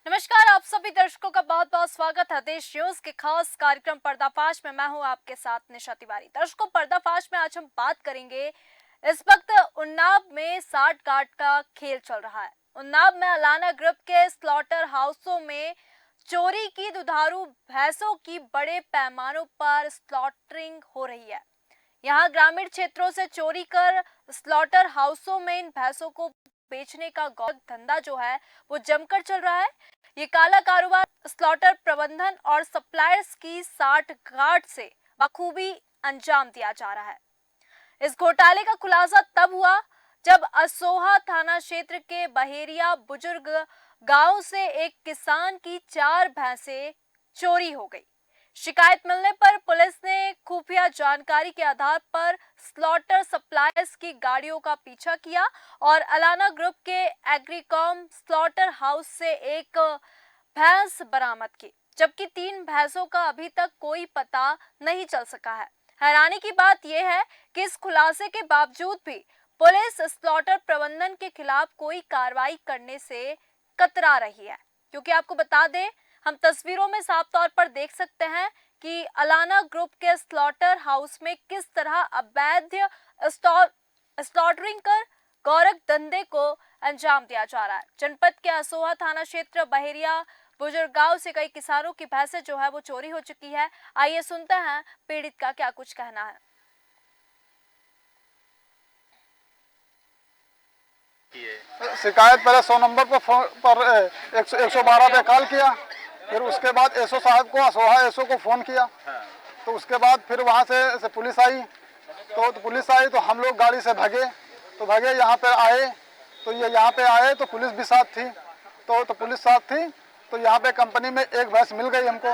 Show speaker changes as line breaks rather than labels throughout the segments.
नमस्कार, आप सभी दर्शकों का बहुत बहुत स्वागत है देश न्यूज के खास कार्यक्रम पर्दाफाश में। मैं हूं आपके साथ निशा तिवारी। दर्शकों, पर्दाफाश में आज हम बात करेंगे। इस वक्त उन्नाव में साठ गांठ का खेल चल रहा है। उन्नाव में अलाना ग्रुप के स्लॉटर हाउसों में चोरी की दुधारू भैंसों की बड़े पैमानों पर स्लॉटरिंग हो रही है। यहाँ ग्रामीण क्षेत्रों से चोरी कर स्लॉटर हाउसों में इन भैंसों को बेचने का गौर धंधा जो है वो जमकर चल रहा है। ये काला कारोबार स्लॉटर प्रबंधन और सप्लायर्स की साठ गांठ से बखूबी अंजाम दिया जा रहा है। इस घोटाले का खुलासा तब हुआ जब असोहा थाना क्षेत्र के बहेरिया बुजुर्ग गांव से एक किसान की 4 भैंसें चोरी हो गई। शिकायत मिलने पर पुलिस ने खुफिया जानकारी के आधार पर स्लॉटर सप्लायर्स की गाड़ियों का पीछा किया और अलाना ग्रुप के एग्रीकॉम स्लॉटर हाउस से एक भैंस बरामद की, जबकि 3 भैंसों का अभी तक कोई पता नहीं चल सका है। हैरानी की बात यह है कि इस खुलासे के बावजूद भी पुलिस स्लॉटर प्रबंधन के खिलाफ कोई कार्रवाई करने से कतरा रही है, क्योंकि आपको बता दें, हम तस्वीरों में साफ तौर पर देख सकते हैं कि अलाना ग्रुप के स्लॉटर हाउस में किस तरह अवैध स्लॉटरिंग कर गौरख धंधे को अंजाम दिया जा रहा है। जनपद के असोहा थाना क्षेत्र बहेरिया बुजुर्ग गांव से कई किसानों की भैंसें जो है वो चोरी हो चुकी है। आइए सुनते हैं पीड़ित का क्या कुछ कहना है।
शिकायत पहले 100 नंबर पर फोन पर 112 पे कॉल किया, फिर उसके बाद एसओ साहब को असोहा एसओ को फ़ोन किया। तो उसके बाद फिर वहाँ से पुलिस आई। तो पुलिस आई तो हम लोग गाड़ी से भागे यहाँ पे आए। तो ये यहाँ पे आए तो पुलिस भी साथ थी। तो पुलिस साथ थी। तो यहाँ पे कंपनी में एक भैंस मिल गई हमको।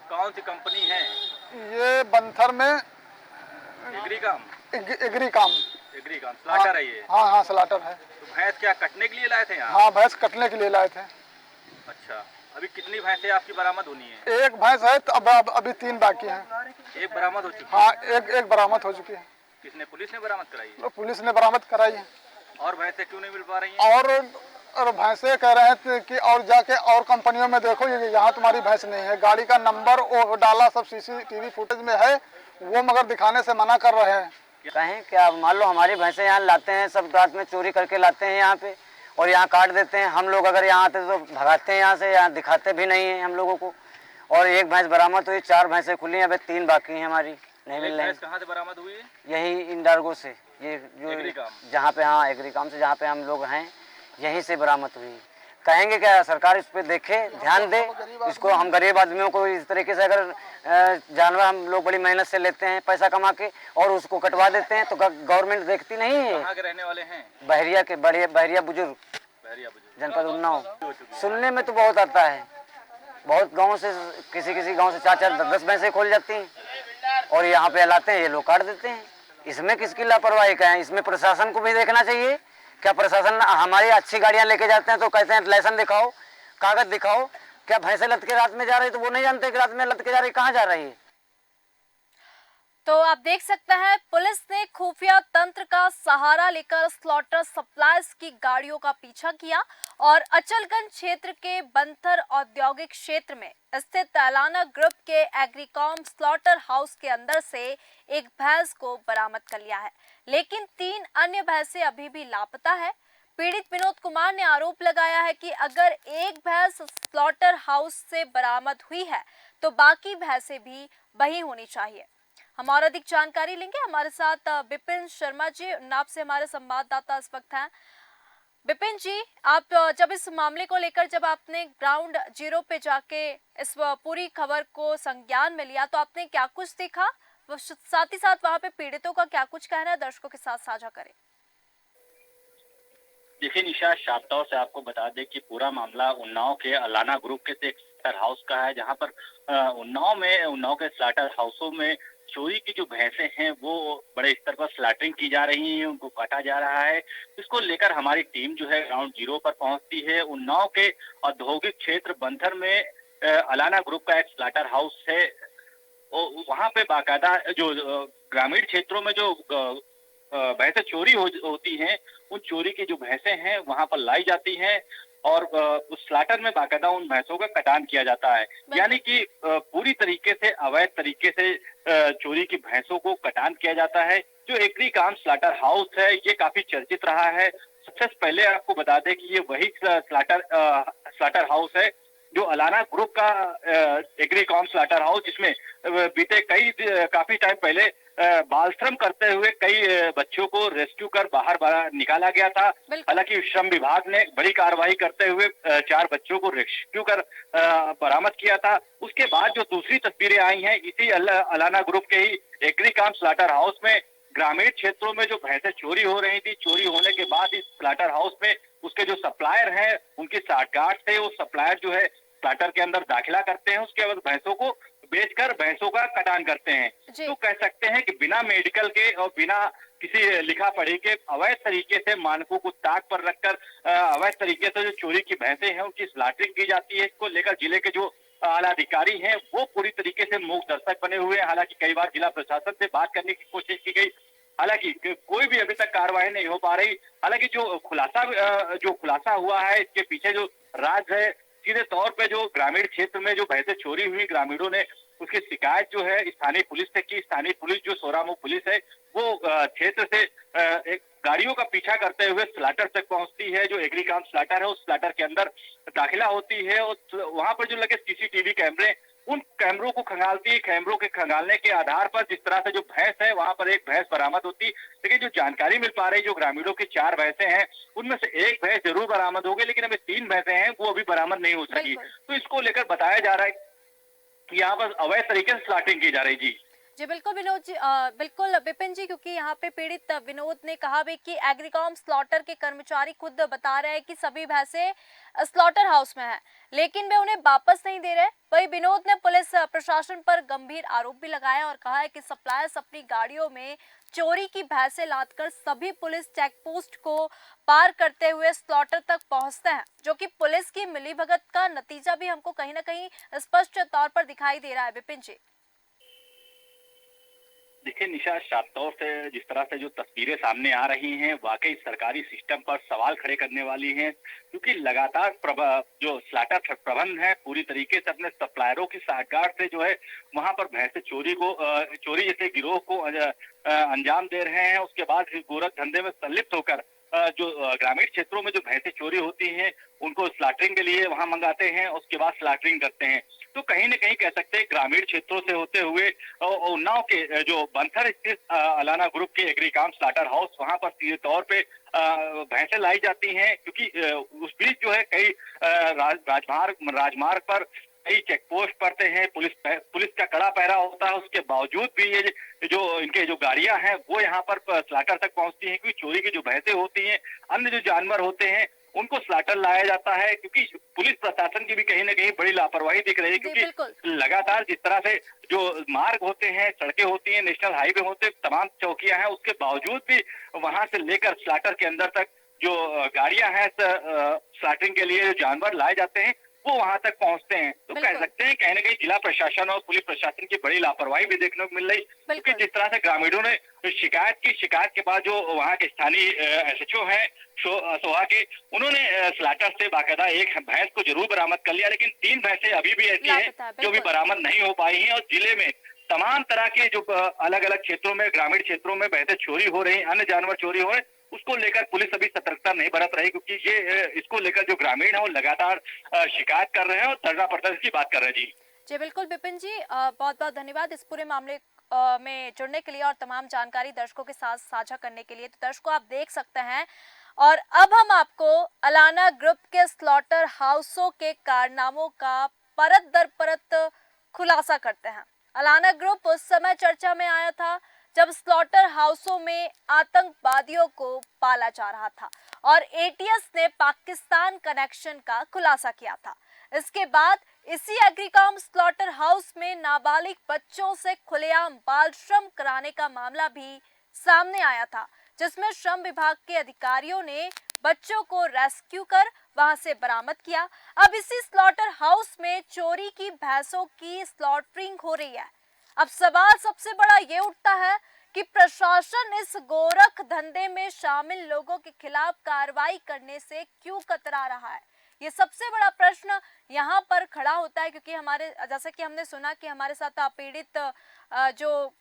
कौन सी कंपनी है?
ये बंथर में एग्रीकॉम
स्लॉटर है ये?
हाँ स्लॉटर है।
तो भैंस क्या कटने के लिए लाए थे यहाँ?
हाँ, भैंस कटने के लिए लाए थे।
अच्छा, अभी कितनी भैंसें आपकी बरामद होनी है?
एक भैंस है, तो अभी 3 बाकी हैं।
एक बरामद हो चुकी है?
हाँ, एक बरामद हो चुकी है।
किसने? पुलिस ने बरामद कराई है?
तो पुलिस ने बरामद कराई है।
और भैंसें क्यों नहीं मिल पा रही हैं?
और भैंसे कह रहे हैं कि और जाके और कंपनियों में देखो, ये यहाँ तुम्हारी भैंस नहीं है। गाड़ी का नंबर वो डाला, सब सीसीटीवी फुटेज में है, वो मगर दिखाने से मना कर रहे हैं।
कहें क्या, मान लो हमारी भैंसें यहाँ लाते हैं, सब रात में चोरी करके लाते हैं यहाँ पे और यहाँ काट देते हैं। हम लोग अगर यहाँ आते तो भगाते हैं यहाँ से, यहाँ दिखाते भी नहीं हैं हम लोगों को। और एक भैंस बरामद हुई, 4 भैंसें खुली हैं, अभी 3 बाकी हैं हमारी, नहीं मिल रही।
कहाँ से बरामद हुई है?
यही इंडार्गो से, ये जो जहाँ पे, हाँ एग्रीकॉम से जहाँ पे हम लोग हैं, यहीं से बरामद हुई। कहेंगे क्या, सरकार इस पे देखे, ध्यान दे इसको। हम गरीब आदमियों को इस तरीके से अगर जानवर हम लोग बड़ी मेहनत से लेते हैं पैसा कमा के और उसको कटवा देते हैं तो गवर्नमेंट देखती नहीं है।
कहाँ के रहने वाले हैं?
बहरिया के, बहरिया बुजुर्ग, जनपद उन्नाव। सुनने में तो बहुत आता है, बहुत गाँव से, किसी गाँव से 4-4, 10-10 भैंसें खोल जाती हैं और यहाँ पे लाते हैं, ये लोग काट देते हैं। इसमें किसकी लापरवाही का है? इसमें प्रशासन को भी देखना चाहिए। क्या प्रशासन हमारी अच्छी गाड़ियां लेके जाते हैं तो कहते हैं लाइसेंस दिखाओ, कागज दिखाओ। क्या भैंसे लद के रात में जा रही तो वो नहीं जानते कि रात में लद के जा रही, कहाँ जा रही है?
तो आप देख सकते हैं, पुलिस ने खुफिया तंत्र का सहारा लेकर स्लॉटर सप्लायर्स की गाड़ियों का पीछा किया और अचलगंज क्षेत्र के बंथर औद्योगिक क्षेत्र में स्थित अलाना ग्रुप के एग्रीकॉम स्लॉटर हाउस के अंदर से एक भैंस को बरामद कर लिया है, लेकिन 3 अन्य भैंसें अभी भी लापता है। पीड़ित विनोद कुमार ने आरोप लगाया है कि अगर एक भैंस स्लॉटर हाउस से बरामद हुई है तो बाकी भैंसें भी वहीं होनी चाहिए। हम और अधिक जानकारी लेंगे। हमारे साथ विपिन शर्मा जी उन्नाव से हमारे संवाददाता इस वक्त हैं। विपिन जी, आप जब इस मामले को लेकर जब आपने ग्राउंड जीरो पे जाके इस पूरी खबर को संज्ञान में लिया तो आपने क्या कुछ देखा, साथ ही साथ वहां पे पीड़ितों का क्या कुछ कहना है, दर्शकों के साथ साझा करें।
देखिए निशा, साफ तौर से आपको बता दें कि पूरा मामला उन्नाव के अलाना ग्रुप के एक स्लॉटर हाउस का है, जहां पर उन्नाव के स्लॉटर हाउसों में चोरी की जो भैंसें हैं वो बड़े स्तर पर स्लॉटरिंग की जा रही हैं, उनको काटा जा रहा है। इसको लेकर हमारी टीम जो है ग्राउंड जीरो पर पहुंचती है। उन्नाव के औद्योगिक क्षेत्र बंथर में अलाना ग्रुप का एक स्लॉटर हाउस है। वहाँ पे बाकायदा जो ग्रामीण क्षेत्रों में जो भैंसें चोरी होती हैं, उन चोरी की जो भैंसें हैं वहाँ पर लाई जाती हैं और उस स्लॉटर में बाकायदा उन भैंसों का कटान किया जाता है। यानी कि पूरी तरीके से अवैध तरीके से चोरी की भैंसों को कटान किया जाता है। जो एकरी काम स्लॉटर हाउस है, ये काफी चर्चित रहा है। सबसे पहले आपको बता दें कि ये वही स्लॉटर हाउस है जो अलाना ग्रुप का एग्रीकॉम स्लॉटर हाउस, जिसमें बीते काफी टाइम पहले बाल श्रम करते हुए कई बच्चों को रेस्क्यू कर बाहर निकाला गया था। हालांकि श्रम विभाग ने बड़ी कार्रवाई करते हुए 4 बच्चों को रेस्क्यू कर बरामद किया था। उसके बाद जो दूसरी तस्वीरें आई हैं, इसी अलाना ग्रुप के ही एग्रीकॉम स्लॉटर हाउस में ग्रामीण क्षेत्रों में जो भैंसें चोरी हो रही थी, चोरी होने के बाद इस स्लॉटर हाउस में उसके जो सप्लायर हैं, उनकी साठगांठ से वो सप्लायर जो है स्लॉटर के अंदर दाखिला करते हैं। उसके बाद भैंसों को बेचकर भैंसों का कटान करते हैं। तो कह सकते हैं कि बिना मेडिकल के और बिना किसी लिखा पढ़ी के अवैध तरीके से मानकों को ताक पर रखकर अवैध तरीके से जो चोरी की भैंसें हैं उनकी स्लॉटरिंग की जाती है। इसको लेकर जिले के जो आला अधिकारी हैं वो पूरी तरीके से मूक दर्शक बने हुए हैं। हालांकि कई बार जिला प्रशासन से बात करने की कोशिश की गई, हालांकि कोई भी अभी तक कार्रवाई नहीं हो पा रही। हालांकि जो खुलासा हुआ है, इसके पीछे जो राज है, सीधे तौर पे जो ग्रामीण क्षेत्र में जो भैंसें चोरी हुई, ग्रामीणों ने उसकी शिकायत जो है स्थानीय पुलिस से की। स्थानीय पुलिस जो सोरामू पुलिस है वो क्षेत्र से एक गाड़ियों का पीछा करते हुए स्लॉटर तक पहुंचती है। जो एग्रीकॉम स्लॉटर है उस स्लॉटर के अंदर दाखिला होती है और वहां पर जो लगे सीसीटीवी कैमरे, उन कैमरों को खंगालती है। कैमरों के खंगालने के आधार पर जिस तरह से जो भैंस है वहां पर एक भैंस बरामद होती, लेकिन जो जानकारी मिल पा रही, जो ग्रामीणों की 4 भैंसें हैं उनमें से एक भैंस जरूर बरामद हो गई, लेकिन अभी 3 भैंसें हैं वो अभी बरामद नहीं हो सकी। तो इसको लेकर बताया जा रहा है कि यहाँ पर अवैध तरीके से स्लॉटिंग की जा रही। जी
बिल्कुल विनोद जी, बिल्कुल विपिन जी, क्योंकि यहाँ पे पीड़ित विनोद ने कहा भी कि एग्रीकॉम स्लॉटर के कर्मचारी खुद बता रहे हैं कि सभी भैंसें स्लॉटर हाउस में हैं, लेकिन वे उन्हें वापस नहीं दे रहे। वही विनोद ने पुलिस प्रशासन पर गंभीर आरोप भी लगाया और कहा है कि सप्लायर्स अपनी गाड़ियों में चोरी की भैंसें लादकर सभी पुलिस चेक पोस्ट को पार करते हुए स्लॉटर तक पहुंचते हैं, जो कि पुलिस की मिलीभगत का नतीजा भी हमको कहीं ना कहीं स्पष्ट तौर पर दिखाई दे रहा है। विपिन जी,
देखिए निशा, साफ तौर से जिस तरह से जो तस्वीरें सामने आ रही हैं वाकई सरकारी सिस्टम पर सवाल खड़े करने वाली हैं, क्योंकि लगातार जो स्लॉटर प्रबंध है पूरी तरीके से अपने सप्लायरों की साठगांठ से जो है वहां पर भैंसे चोरी जैसे गिरोह को अंजाम दे रहे हैं। उसके बाद गोरख धंधे में संलिप्त होकर जो ग्रामीण क्षेत्रों में जो भैंसे चोरी होती हैं उनको स्लॉटरिंग के लिए वहां मंगाते हैं, उसके बाद स्लॉटरिंग करते हैं। तो कहीं न कहीं कह सकते हैं ग्रामीण क्षेत्रों से होते हुए उन्नाव के जो बंथर स्थित अलाना ग्रुप के एग्रीकॉम स्लॉटर हाउस, वहां पर सीधे तौर पे भैंसें लाई जाती हैं, क्योंकि उस बीच जो है कई राजमार्ग पर कई चेक पोस्ट पड़ते हैं, पुलिस का कड़ा पहरा होता है। उसके बावजूद भी ये जो इनके जो गाड़ियां हैं वो यहाँ पर स्लॉटर तक पहुंचती हैं, क्योंकि चोरी की जो भैंसें होती हैं, अन्य जो जानवर होते हैं उनको स्लॉटर लाया जाता है। क्योंकि पुलिस प्रशासन की भी कहीं ना कहीं बड़ी लापरवाही दिख रही है, क्योंकि लगातार जिस तरह से जो मार्ग होते हैं, सड़कें होती हैं, नेशनल हाईवे होते हैं, तमाम चौकियां हैं, उसके बावजूद भी वहां से लेकर स्लॉटर के अंदर तक जो गाड़ियां हैं स्लॉटरिंग के लिए जो जानवर लाए जाते हैं वो वहां तक पहुंचते हैं। तो कह सकते हैं कहीं ना कहीं जिला प्रशासन और पुलिस प्रशासन की बड़ी लापरवाही भी देखने को मिल रही, क्योंकि जिस तरह से ग्रामीणों ने शिकायत के बाद जो वहां के स्थानीय SHO हैं सोहा के, उन्होंने स्लॉटर से बाकायदा एक भैंस को जरूर बरामद कर लिया, लेकिन 3 भैंसें अभी भी ऐसी हैं जो भी बरामद नहीं हो पाई हैं। और जिले में तमाम तरह के जो अलग अलग क्षेत्रों में, ग्रामीण क्षेत्रों में भैंसें चोरी हो रही, अन्य जानवर चोरी हो रहे, उसको लेकर पुलिस अभी सतर्कता नहीं बरत रही, क्योंकि ये इसको लेकर जो ग्रामीण है वो लगातार शिकायत कर रहे हैं और धरना प्रदर्शन की बात कर रहे हैं।
जी बिल्कुल विपिन जी, बहुत बहुत धन्यवाद इस पूरे मामले में जुड़ने के लिए और तमाम जानकारी दर्शकों के साथ साझा करने के लिए। तो दर्शकों, आप देख सकते हैं, और अब हम आपको अलाना ग्रुप के स्लॉटर हाउसों के कारनामों का परत दर परत खुलासा करते हैं। अलाना ग्रुप उस समय चर्चा में आया था जब स्लॉटर हाउसों में आतंकवादियों को पाला जा रहा था और ATS ने पाकिस्तान कनेक्शन का खुलासा किया था। इसके बाद इसी एग्रीकॉम स्लॉटर हाउस में नाबालिग बच्चों से खुलेआम बाल श्रम कराने का मामला भी सामने आया था, जिसमें श्रम विभाग के अधिकारियों ने बच्चों को रेस्क्यू कर वहां से बरामद किया। अब इसी स्लॉटर हाउस में चोरी की भैंसों की स्लॉटरिंग हो रही है। अब सवाल सबसे बड़ा ये उठता है कि प्रशासन इस गोरख धंधे में शामिल लोगों के खिलाफ कार्रवाई करने से क्यों कतरा रहा है। ये सबसे बड़ा प्रश्न यहाँ पर खड़ा होता है, क्योंकि हमारे जैसे कि हमने सुना कि हमारे साथ पीड़ित जो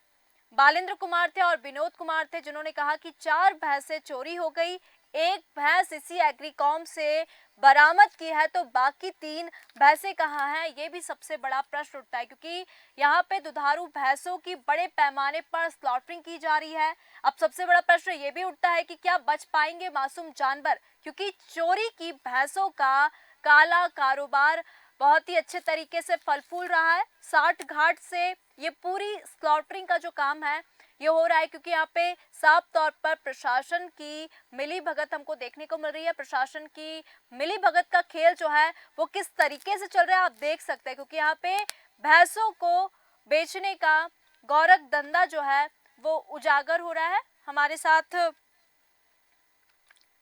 बालेंद्र कुमार थे और विनोद कुमार थे, जिन्होंने कहा कि 4 भैंसें चोरी हो गई, एक भैंस इसी एग्रीकॉम से बरामद की है, तो बाकी 3 भैंसें कहाँ हैं, ये भी सबसे बड़ा प्रश्न उठता है, क्योंकि यहाँ पे दुधारू भैंसों की बड़े पैमाने पर स्लॉटरिंग की जा रही है। अब सबसे बड़ा प्रश्न ये भी उठता है कि क्या बच पाएंगे मासूम जानवर, क्योंकि चोरी की भैंसों का काला कारोबार बहुत ही अच्छे तरीके से फल फूल रहा है। 60 घाट से ये पूरी स्लॉटरिंग का जो काम है ये हो रहा है, क्योंकि यहाँ पे साफ तौर पर प्रशासन की मिली भगत हमको देखने को मिल रही है। प्रशासन की मिली भगत का खेल जो है वो किस तरीके से चल रहा है आप देख सकते हैं, क्योंकि यहाँ पे भैंसों को बेचने का गोरख धंधा जो है वो उजागर हो रहा है। हमारे साथ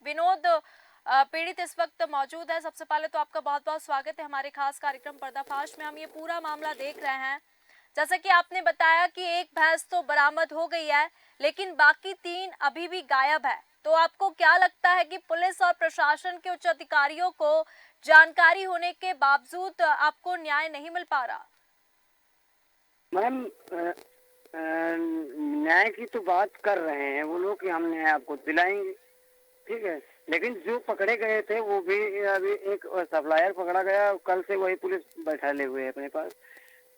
विनोद पीड़ित इस वक्त मौजूद है। सबसे पहले तो आपका बहुत बहुत स्वागत है हमारे खास कार्यक्रम पर्दाफाश में। हम ये पूरा मामला देख रहे हैं, जैसा कि आपने बताया कि एक भैंस तो बरामद हो गई है, लेकिन बाकी 3 अभी भी गायब है। तो आपको क्या लगता है कि पुलिस और प्रशासन के उच्च अधिकारियों को जानकारी होने के बावजूद आपको न्याय नहीं मिल पा रहा?
मैम, न्याय की तो बात कर रहे हैं वो लोग कि हम न्याय आपको दिलाएंगे, ठीक है, लेकिन जो पकड़े गए थे वो भी अभी एक सप्लायर पकड़ा गया, कल से वही पुलिस बैठाले हुए है अपने पास,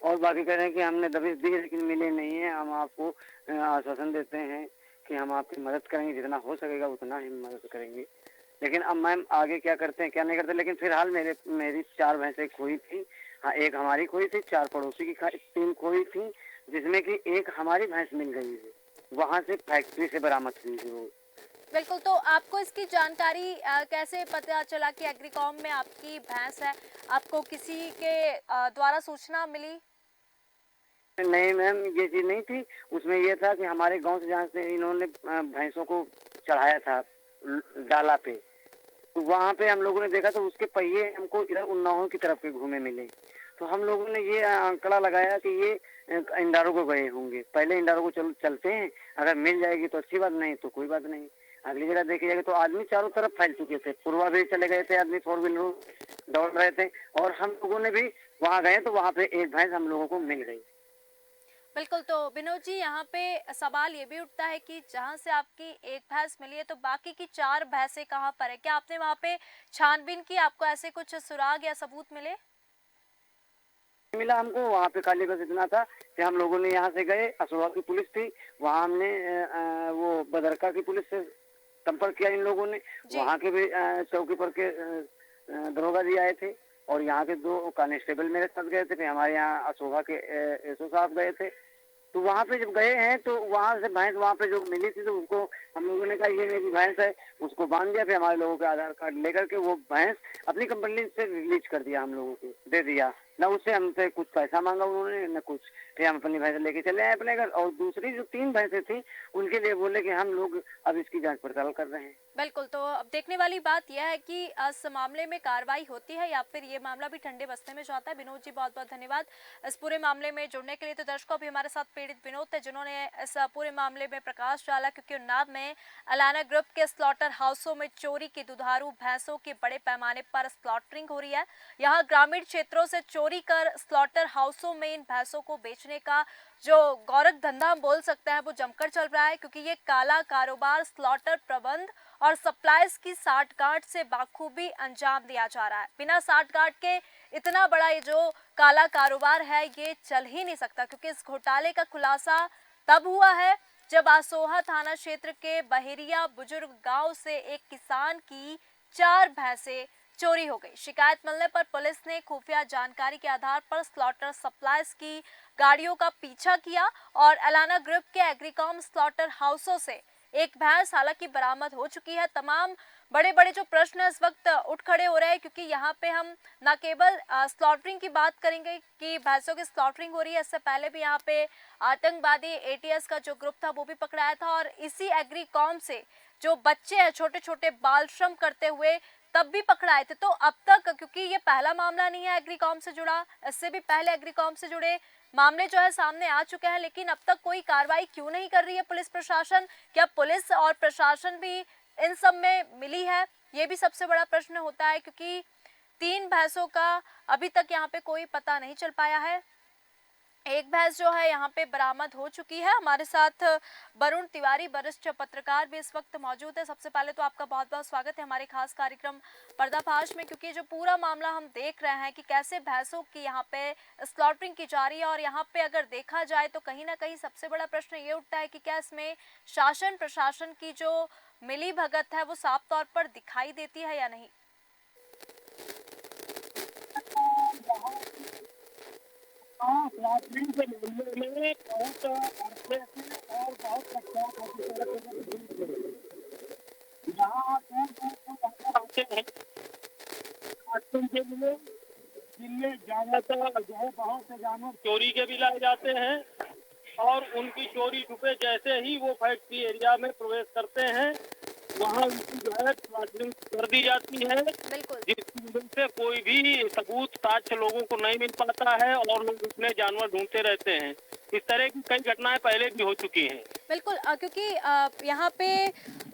और बाकी कह रहे हैं कि हमने दबिश दी लेकिन मिले नहीं है। हम आपको आश्वासन देते हैं कि हम आपकी मदद करेंगे, जितना हो सकेगा उतना ही मदद करेंगे। लेकिन अब मैम आगे क्या करते हैं क्या नहीं करते, लेकिन फिलहाल मेरी 4 भैंसें खोई थी। हाँ, एक हमारी खोई थी, 4 पड़ोसी की 3 खोई थी, जिसमें कि एक हमारी भैंस मिल गई है, वहाँ से फैक्ट्री से बरामद हुई थी वो।
बिल्कुल, तो आपको इसकी जानकारी कैसे पता चला कि एग्रीकॉम में आपकी भैंस है? आपको किसी के द्वारा सूचना मिली?
नहीं मैम, ये चीज नहीं थी, उसमें ये था कि हमारे गांव से जहाँ से इन्होंने भैंसों को चढ़ाया था डाला पे, तो वहाँ पे हम लोगों ने देखा तो उसके पहिए हमको इधर उन्नाव की तरफ के घूमे मिले। तो हम लोगों ने ये आंकड़ा लगाया कि ये इंडारो को गए होंगे। पहले इंडारो को चलते हैं, अगर मिल जाएगी तो अच्छी बात, नहीं तो कोई बात नहीं। अगली जगह देखी जाएगी तो आदमी चारों तरफ फैल चुके थे, पूर्वा भी चले गए थे, आदमी 4 व्हीलर दौड़ रहे थे, और हम लोगों ने भी वहाँ गए तो वहाँ पे एक भैंस हम लोगों को मिल गई।
बिल्कुल, तो विनोद जी यहाँ पे सवाल ये भी उठता है कि जहाँ से आपकी एक भैंस मिली है तो बाकी की 4 भैंसें कहाँ पर है? क्या आपने वहाँ पे छानबीन की, आपको ऐसे कुछ सुराग या सबूत मिले?
मिला हमको वहाँ पे खाली बस इतना था कि हम लोगों ने यहाँ से गए, असोहा की पुलिस थी, वहाँ हमने वो बदरका की पुलिस से संपर्क किया इन लोगों ने, वहाँ के भी चौकी पर के दरोगा जी आए थे, और यहाँ के 2 कांस्टेबल मेरे साथ गए थे, फिर हमारे यहाँ असोहा के एसओ साहब गए थे। तो वहाँ पे जब गए हैं तो वहाँ से भैंस वहाँ पे जो मिली थी तो उसको हम लोगों ने कहा ये मेरी भैंस है, उसको बांध दिया, फिर हमारे लोगों के आधार कार्ड लेकर के वो भैंस अपनी कंपनी से रिलीज कर दिया, हम लोगों को दे दिया। न उससे हमसे कुछ पैसा मांगा उन्होंने न कुछ, फिर हम अपनी भैंस लेके चले आए अपने घर। और दूसरी जो 3 भैंसें थी उनके लिए बोले कि हम लोग अब इसकी जांच पड़ताल कर रहे हैं।
बिल्कुल, तो अब देखने वाली बात यह है कि इस मामले में कार्रवाई होती है या फिर ये मामला भी ठंडे बस्ते में जाता है। विनोद जी बहुत बहुत धन्यवाद इस पूरे मामले में जुड़ने के लिए। तो दर्शकों, अभी हमारे साथ पीड़ित विनोद थे जिन्होंने इस पूरे मामले में प्रकाश डाला, क्योंकि उन्नाव में अलाना ग्रुप के स्लॉटर हाउसों में चोरी की दुधारू भैंसों की बड़े पैमाने पर स्लॉटरिंग हो रही है। यहाँ ग्रामीण क्षेत्रों से चोरी कर स्लॉटर हाउसों में इन भैंसों को बेचने का जो गोरख धंधा हम बोल सकते हैं वो जमकर चल रहा है, क्योंकि ये काला कारोबार स्लॉटर प्रबंध और सप्लाईज की साठगांठ से बाखूबी अंजाम दिया जा रहा है। बिना साठगांठ के इतना बड़ा ये जो काला कारोबार है ये चल ही नहीं सकता, क्योंकि इस घोटाले का खुलासा तब हुआ है जब आसोहा थाना क्षेत्र के बहेरिया बुजुर्ग गांव से एक किसान की 4 भैंसें चोरी हो गई। शिकायत मिलने पर पुलिस ने खुफिया जानकारी के आधार पर स्लॉटर सप्लाईज की गाड़ियों का पीछा किया और अलाना ग्रुप के एग्रीकॉम स्लॉटर हाउसों से एक भैंस हालांकि बरामद हो चुकी है। तमाम बड़े बड़े जो प्रश्न इस वक्त उठ खड़े हो रहे हैं, क्योंकि यहाँ पे हम न केवल स्लॉटरिंग की बात करेंगे कि भैंसों की स्लॉटरिंग हो रही है, इससे पहले भी यहाँ पे आतंकवादी एटीएस का जो ग्रुप था वो भी पकड़ाया था, और इसी एग्रीकॉम से जो बच्चे हैं छोटे छोटे बाल श्रम करते हुए तब भी पकड़ाए थे। तो अब तक, क्योंकि ये पहला मामला नहीं है एग्रीकॉम से जुड़ा, इससे भी पहले एग्रीकॉम से जुड़े मामले जो है सामने आ चुके हैं, लेकिन अब तक कोई कार्रवाई क्यों नहीं कर रही है पुलिस प्रशासन? क्या पुलिस और प्रशासन भी इन सब में मिली है? ये भी सबसे बड़ा प्रश्न होता है, क्योंकि 3 भैंसों का अभी तक यहाँ पे कोई पता नहीं चल पाया है। एक भैंस जो है यहाँ पे बरामद हो चुकी है। हमारे साथ वरुण तिवारी वरिष्ठ पत्रकार भी इस वक्त मौजूद है। सबसे पहले तो आपका बहुत बहुत स्वागत है हमारे खास कार्यक्रम पर्दाफाश में, क्योंकि जो पूरा मामला हम देख रहे हैं कि कैसे भैंसों की यहाँ पे स्लॉटरिंग की जा रही है, और यहाँ पे अगर देखा जाए तो कहीं ना कहीं सबसे बड़ा प्रश्न ये उठता है कि क्या इसमें शासन प्रशासन की जो मिली भगत है वो साफ तौर पर दिखाई देती है या नहीं?
फ्लैटलिंग के मामले में बहुत अरसे से और बहुत प्रख्यात जहाँ आते हैं आश्रम के लिए, जिनमें ज्यादातर जो है बहुत से जानवर चोरी के भी लाए जाते हैं, और उनकी चोरी छुपे जैसे ही वो फैक्ट्री एरिया में प्रवेश करते हैं वहाँ उनकी जो है फ्लैटलिंग कर दी जाती है, जिसकी वजह से कोई भी सबूत साक्ष्य लोगों को नहीं मिल पाता है और लोग उसमें जानवर ढूंढते रहते हैं। इस तरह की कई घटनाएं पहले भी हो चुकी हैं।
बिल्कुल, क्योंकि यहाँ पे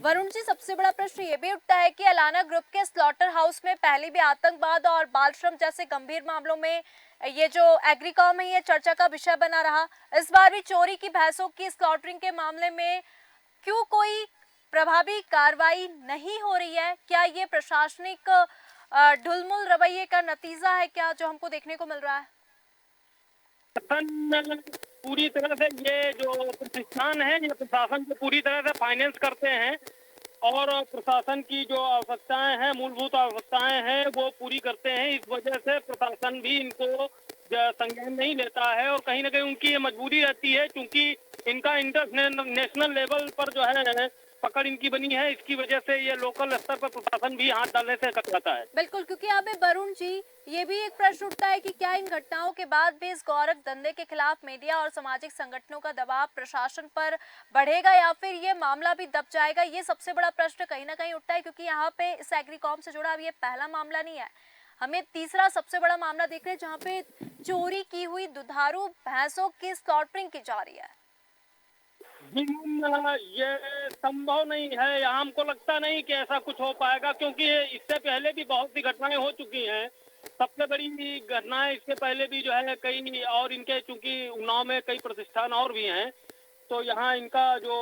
वरुण जी सबसे बड़ा प्रश्न ये भी उठता है कि अलाना ग्रुप के स्लॉटर हाउस में पहले भी आतंकवाद और बाल श्रम जैसे गंभीर मामलों में ये जो एग्रीकॉम है ये चर्चा का विषय बना रहा। इस बार भी चोरी की भैंसों की स्लॉटरिंग के मामले में क्यों कोई प्रभावी कार्रवाई नहीं हो रही है? क्या ये प्रशासनिक ढुलमुल रवैये का नतीजा है क्या जो हमको देखने को मिल रहा है?
पूरी तरह से ये जो प्रतिष्ठान है ये प्रशासन को पूरी तरह से फाइनेंस करते हैं, और प्रशासन की जो आवश्यकताएं हैं, मूलभूत आवश्यकताएं हैं वो पूरी करते हैं। इस वजह से प्रशासन भी इनको संज्ञान नहीं लेता है, और कहीं ना कहीं उनकी ये मजबूरी रहती है, क्योंकि इनका इंटरनेशनल लेवल पर जो है पकड़ इनकी बनी है। इसकी वजह से ये लोकल स्तर पर प्रशासन भी हाथ डालने से कतराता है।
बिल्कुल, क्योंकि यहाँ पे वरुण जी ये भी एक प्रश्न उठता है कि क्या इन घटनाओं के बाद भी इस गौरख धंधे के खिलाफ मीडिया और सामाजिक संगठनों का दबाव प्रशासन पर बढ़ेगा या फिर ये मामला भी दब जाएगा? ये सबसे बड़ा प्रश्न कहीं ना कहीं उठता है, क्योंकि यहाँ पे इस एग्रीकॉम से जुड़ा अब ये पहला मामला नहीं है, हमें तीसरा सबसे बड़ा मामला देख रहे हैं जहाँ पे चोरी की हुई दुधारू भैंसों की स्लॉटरिंग की जा रही है।
ये संभव नहीं है, यहाँ हमको लगता नहीं कि ऐसा कुछ हो पाएगा, क्योंकि इससे पहले भी बहुत सी घटनाएं हो चुकी हैं। सबसे बड़ी घटनाएं इससे पहले भी जो है कई, और इनके चूंकि उन्नाव में कई प्रतिष्ठान और भी हैं, तो यहाँ इनका जो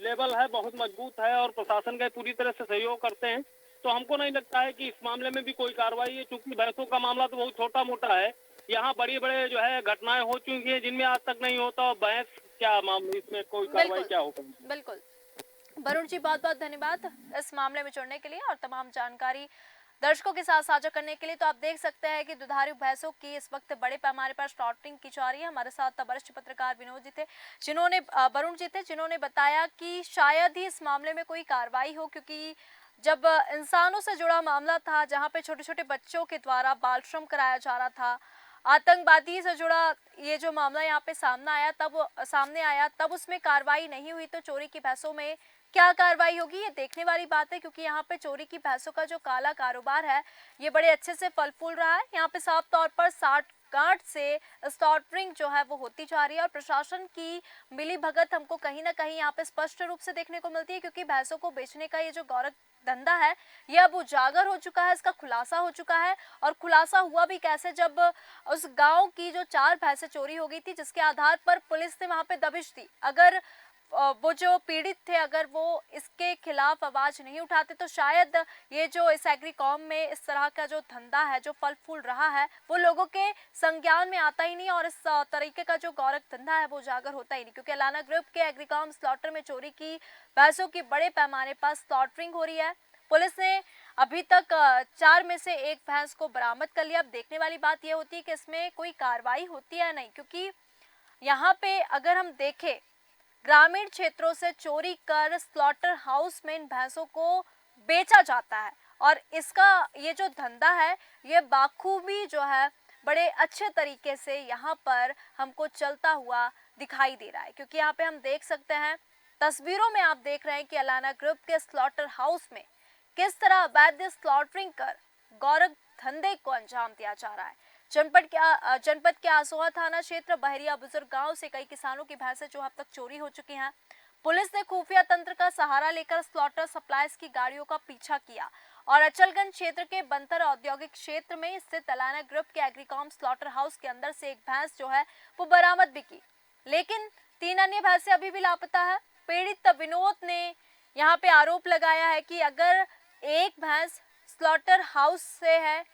लेवल है बहुत मजबूत है और प्रशासन का पूरी तरह से सहयोग करते हैं। तो हमको नहीं लगता है कि इस मामले में भी कोई कार्रवाई है, चूंकि भैंसों का मामला तो बहुत छोटा मोटा है। यहाँ बड़ी बड़े जो है घटनाएं हो चुकी हैं जिनमें आज तक नहीं होता, भैंस क्या मामले, इसमें कोई कार्रवाई क्या होगा?
बिल्कुल वरुण जी, बहुत बहुत धन्यवाद इस मामले में जुड़ने के लिए और तमाम जानकारी दर्शकों के साथ साझा करने के लिए। तो आप देख सकते हैं कि दुधारू भैंसों की इस वक्त बड़े पैमाने पर स्लॉटरिंग की जा रही है। हमारे साथ वरिष्ठ पत्रकार विनोद जी थे, वरुण जी थे, जिन्होंने बताया कि शायद ही इस मामले में कोई कार्रवाई हो, क्योंकि जब इंसानों से जुड़ा मामला था जहाँ पे छोटे छोटे बच्चों के द्वारा बाल श्रम कराया जा रहा था, आतंकवादी से जुड़ा ये जो मामला यहाँ पे सामने आया तब उसमें कार्रवाई नहीं हुई, तो चोरी की भैंसों में क्या कार्रवाई होगी ये देखने वाली बात है, क्योंकि यहाँ पे चोरी की भैंसों का जो काला कारोबार है ये बड़े अच्छे से फल फूल रहा है। यहाँ पे साफ तौर पर 60 गांठ से स्लॉटरिंग जो है वो होती जा रही है, और प्रशासन की मिली भगत हमको कहीं ना कहीं यहाँ पे स्पष्ट रूप से देखने को मिलती है, क्योंकि भैंसों को बेचने का ये जो गौरव धंधा है ये अब उजागर हो चुका है, इसका खुलासा हो चुका है। और खुलासा हुआ भी कैसे, जब उस गांव की जो 4 भैंसें चोरी हो गई थी, जिसके आधार पर पुलिस ने वहां पे दबिश दी। अगर वो जो पीड़ित थे अगर वो इसके खिलाफ आवाज नहीं उठाते तो शायद ये जो इस एग्रीकॉम में इस तरह का जो धंधा है जो फल फूल रहा है वो लोगों के संज्ञान में आता ही नहीं, और इस तरीके का जो गौरख धंधा है वो उजागर होता ही नहीं, क्योंकि अलाना ग्रुप के एग्रीकॉम स्लॉटर में चोरी की भैंसों की बड़े पैमाने पर स्लॉटरिंग हो रही है। पुलिस ने अभी तक 4 में से 1 भैंस को बरामद कर लिया। अब देखने वाली बात यह होती है कि इसमें कोई कार्रवाई होती है नहीं, क्योंकि यहाँ पे अगर हम देखें ग्रामीण क्षेत्रों से चोरी कर स्लॉटर हाउस में इन भैंसों को बेचा जाता है। और इसका ये जो धंधा है ये बाखूबी जो है बड़े अच्छे तरीके से यहाँ पर हमको चलता हुआ दिखाई दे रहा है, क्योंकि यहाँ पे हम देख सकते हैं तस्वीरों में, आप देख रहे हैं कि अलाना ग्रुप के स्लॉटर हाउस में किस तरह अवैध स्लॉटरिंग कर गौरव धंधे को अंजाम दिया जा रहा है। जनपद के आसोहा थाना क्षेत्र बहरिया बुजुर्ग गांव से कई किसानों की भैंसें जो अब तक चोरी हो चुकी हैं। पुलिस ने खुफिया तंत्र का सहारा लेकर स्लॉटर सप्लाईज की गाड़ियों का पीछा किया और अचलगंज क्षेत्र के बंतर औद्योगिक क्षेत्र में स्थित अलाना ग्रुप के एग्रीकॉम स्लॉटर हाउस के अंदर से एक भैंस जो है वो बरामद भी की, लेकिन 3 अन्य भैंसें अभी भी लापता है। पीड़ित विनोद ने यहाँ पे आरोप लगाया है कि अगर एक भैंस स्लॉटर हाउस से है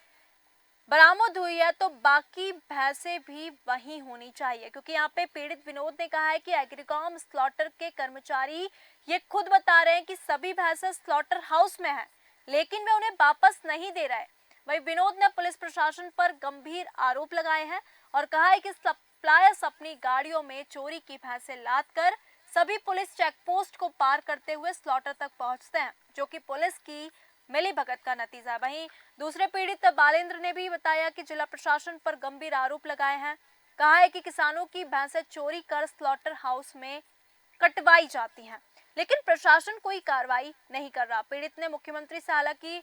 बरामद हुई है तो बाकी भैंसें भी वहीं होनी चाहिए, क्योंकि यहाँ पे पीड़ित विनोद ने कहा है कि एग्रीकॉम स्लॉटर के कर्मचारी ये खुद बता रहे हैं कि सभी भैंसें स्लॉटर हाउस में हैं, लेकिन वे उन्हें वापस नहीं दे रहे। वहीं विनोद ने पुलिस प्रशासन पर गंभीर आरोप लगाए हैं और कहा है कि सप्लायर्स अपनी गाड़ियों में चोरी की भैंसें लाद कर सभी पुलिस चेक पोस्ट को पार करते हुए स्लॉटर तक पहुंचते हैं, जो कि पुलिस की मिली भगत का नतीजा है। वहीं दूसरे पीड़ित बालेंद्र ने भी बताया कि जिला प्रशासन पर गंभीर आरोप लगाए हैं। कहा है कि किसानों की भैंसें चोरी कर स्लॉटर हाउस में कटवाई जाती हैं, लेकिन प्रशासन कोई कार्रवाई नहीं कर रहा। पीड़ित ने मुख्यमंत्री से हालांकि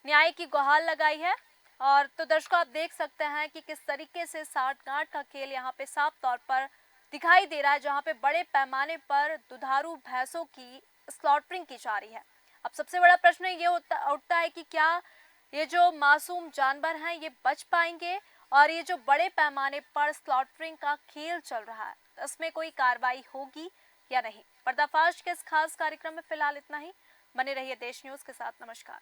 न्याय की गुहार लगाई है। और तो दर्शकों, आप देख सकते हैं कि किस तरीके से साठ-गांठ का खेल यहाँ पे साफ तौर पर दिखाई दे रहा है, जहाँ पे बड़े पैमाने पर दुधारू भैंसों की स्लॉटरिंग की जा रही है। अब सबसे बड़ा प्रश्न ये उठता है कि क्या ये जो मासूम जानवर हैं ये बच पाएंगे, और ये जो बड़े पैमाने पर स्लॉटरिंग का खेल चल रहा है इसमें कोई कार्रवाई होगी या नहीं। पर्दाफाश के इस खास कार्यक्रम में फिलहाल इतना ही। बने रहिए देश न्यूज के साथ। नमस्कार।